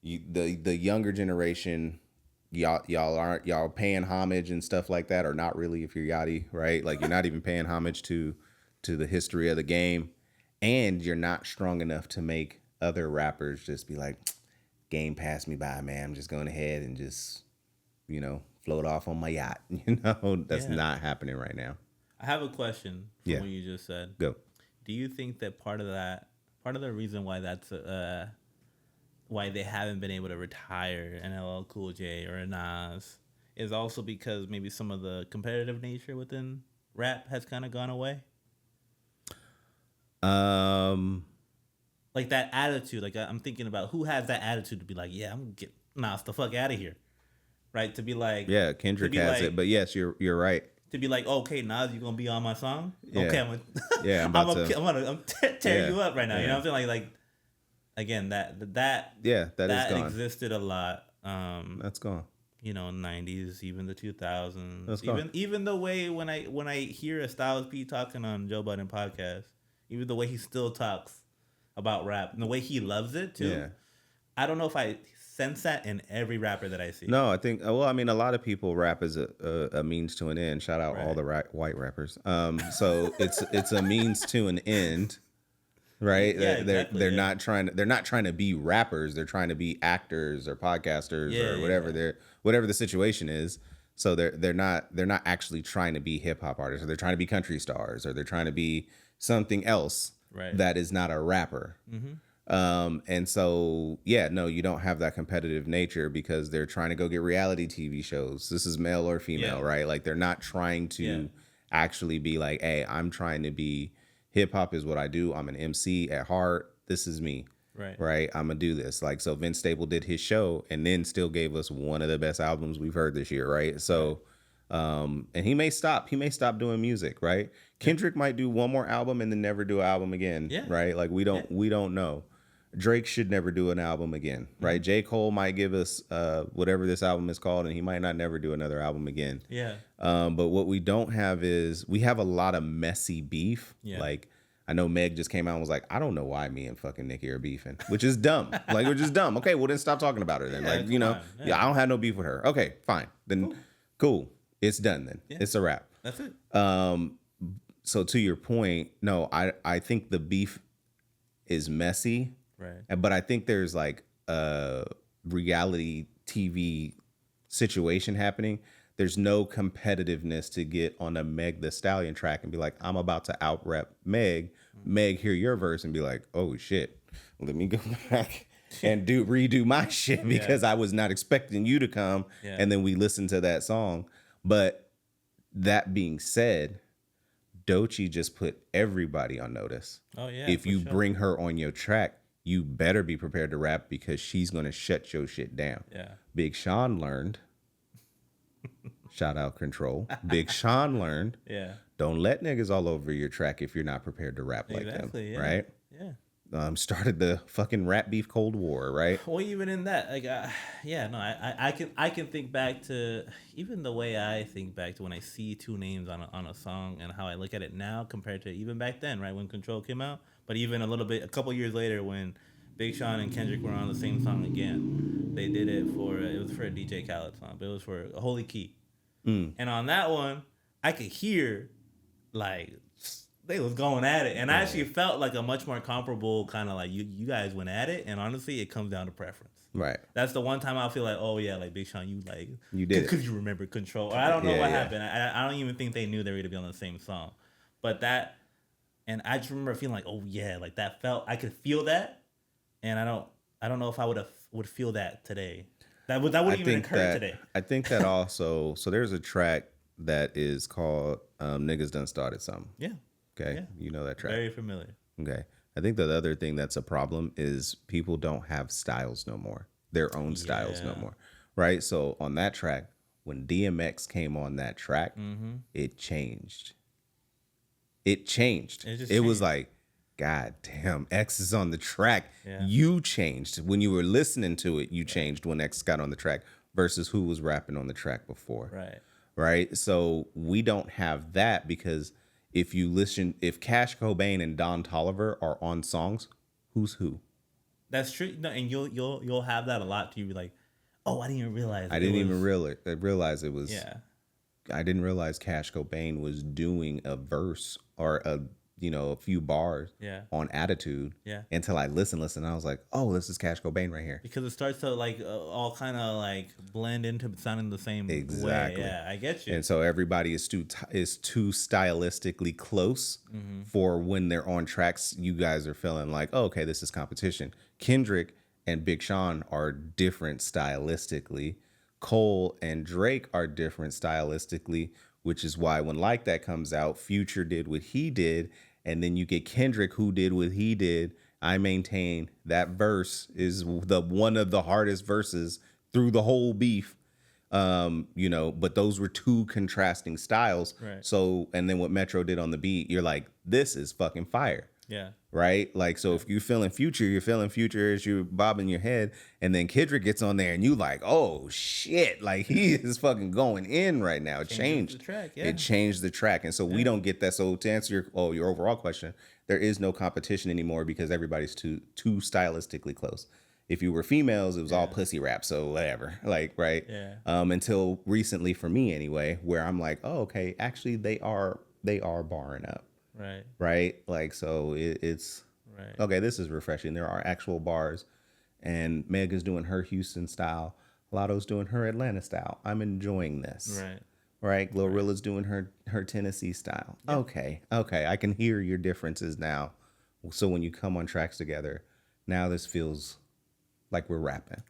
The younger generation, y'all paying homage and stuff like that, or not really if you're Yachty, right? Like you're not even paying homage to the history of the game, and you're not strong enough to make other rappers just be like, game passed me by, man. I'm just going ahead and just, float off on my yacht. That's not happening right now. I have a question from what you just said. Go. Do you think that part of the reason why that's why they haven't been able to retire an LL Cool J or a Nas is also because maybe some of the competitive nature within rap has kind of gone away? Like that attitude. Like I'm thinking about who has that attitude to be like, yeah, I'm gonna get Nas the fuck out of here, right? To be like, yeah, Kendrick has it, but yes, you're right. To be like, okay, Nas, you gonna be on my song? Yeah. Okay, I'm gonna tear you up right now. You know what I'm saying? Like again, that is gone. Existed a lot. That's gone. In the 90s, even the 2000s. Even the way when I hear a Styles P talking on Joe Budden podcast, even the way he still talks about rap and the way he loves it too. Yeah. I don't know if I sense that in every rapper that I see. No, I think. Well, I mean, a lot of people rap as a means to an end. Shout out all the white rappers. So it's a means to an end, right? Yeah, exactly, they're not trying to be rappers. They're trying to be actors or podcasters or whatever whatever the situation is. So they're not actually trying to be hip hop artists, or they're trying to be country stars, or they're trying to be something else that is not a rapper. Mm-hmm. And so, you don't have that competitive nature because they're trying to go get reality TV shows. This is male or female, right? Like they're not trying to actually be like, hey, I'm trying to be, hip hop is what I do. I'm an MC at heart. This is me. Right. I'm going to do this. Like, so Vince Staples did his show and then still gave us one of the best albums we've heard this year. Right. So, and he may stop doing music. Right. Kendrick might do one more album and then never do an album again. Yeah. Right. Like we don't know. Drake should never do an album again, right? Mm-hmm. J. Cole might give us whatever this album is called, and he might not never do another album again. Yeah. But what we don't have is we have a lot of messy beef. Yeah. Like I know Meg just came out and was like, I don't know why me and fucking Nicki are beefing, which is dumb. Like we're just dumb. Okay, well then stop talking about her then. I don't have no beef with her. Okay, fine. Then cool. It's done then. Yeah. It's a wrap. That's it. So to your point, no, I think the beef is messy. Right. But I think there's like a reality TV situation happening. There's no competitiveness to get on a Meg the Stallion track and be like, I'm about to out rep Meg. Meg, hear your verse and be like, oh shit, let me go back and redo my shit because I was not expecting you to come. Yeah. And then we listen to that song. But that being said, Doechii just put everybody on notice. Oh yeah. If you bring her on your track, you better be prepared to rap because she's going to shut your shit down. Yeah. Big Sean learned. Shout out Control. Big Sean learned. Yeah. Don't let niggas all over your track if you're not prepared to rap like them. Yeah. Right? Yeah. Started the fucking rap beef Cold War, right? Well, even in that, like, I can think back to even the way I think back to when I see two names on a song and how I look at it now compared to even back then, right, when Control came out. But even a couple years later, when Big Sean and Kendrick were on the same song again, they did it for a DJ Khaled song, but it was for Holy Key. Mm. And on that one, I could hear like they was going at it, and I actually felt like a much more comparable kind of like you guys went at it. And honestly, it comes down to preference. Right. That's the one time I feel like, oh yeah, like Big Sean, you did because you remember Control. Or I don't know what happened. I don't even think they knew they were gonna be on the same song, but that. And I just remember feeling like, oh yeah, like that felt. I could feel that, and I don't know if I would feel that today. That wouldn't even occur today. I think that also. So there's a track that is called "Niggas Done Started Something." Yeah. Okay. Yeah. You know that track. Very familiar. Okay. I think the other thing that's a problem is people don't have styles no more. Their own styles no more. Right. So on that track, when DMX came on that track, it changed. It changed. It was like, God damn, X is on the track. Yeah. You changed. When you were listening to it, you changed when X got on the track versus who was rapping on the track before. Right. Right? So we don't have that because if Cash Cobain and Don Toliver are on songs, who's who? That's true. No, and you'll have that a lot. To be like, oh, I didn't even realize. I didn't even realize it was. Yeah. I didn't realize Cash Cobain was doing a verse or a few bars Yeah. on Attitude. Yeah. Until I listened, and I was like, oh, this is Cash Cobain right here. Because it starts to like all kind of like blend into sounding the same way. Yeah, I get you. And so everybody is too stylistically close for when they're on tracks. You guys are feeling like, oh, okay, this is competition. Kendrick and Big Sean are different stylistically. Cole and Drake are different stylistically, which is why when Like That comes out, Future did what he did, and then you get Kendrick who did what he did. I maintain that verse is one of the hardest verses through the whole beef. But those were two contrasting styles. Right. So, and then what Metro did on the beat, you're like, this is fucking fire. Yeah. Right? Like, so if you're feeling Future as you're bobbing your head, and then Kendrick gets on there and you like, oh shit, like he is fucking going in right now. It changed the track, yeah. It changed the track. And so we don't get that. So to answer your overall question, there is no competition anymore because everybody's too stylistically close. If you were females, it was all pussy rap, so whatever. Like, right? Yeah. Until recently for me anyway, where I'm like, oh, okay, actually they are barring up. Right. Right? Like, so it's right. Okay, this is refreshing. There are actual bars, and Mega's doing her Houston style. Lotto's doing her Atlanta style. I'm enjoying this. Right. Right? Glorilla's doing her Tennessee style. Yep. Okay. I can hear your differences now. So when you come on tracks together, now this feels like we're rapping.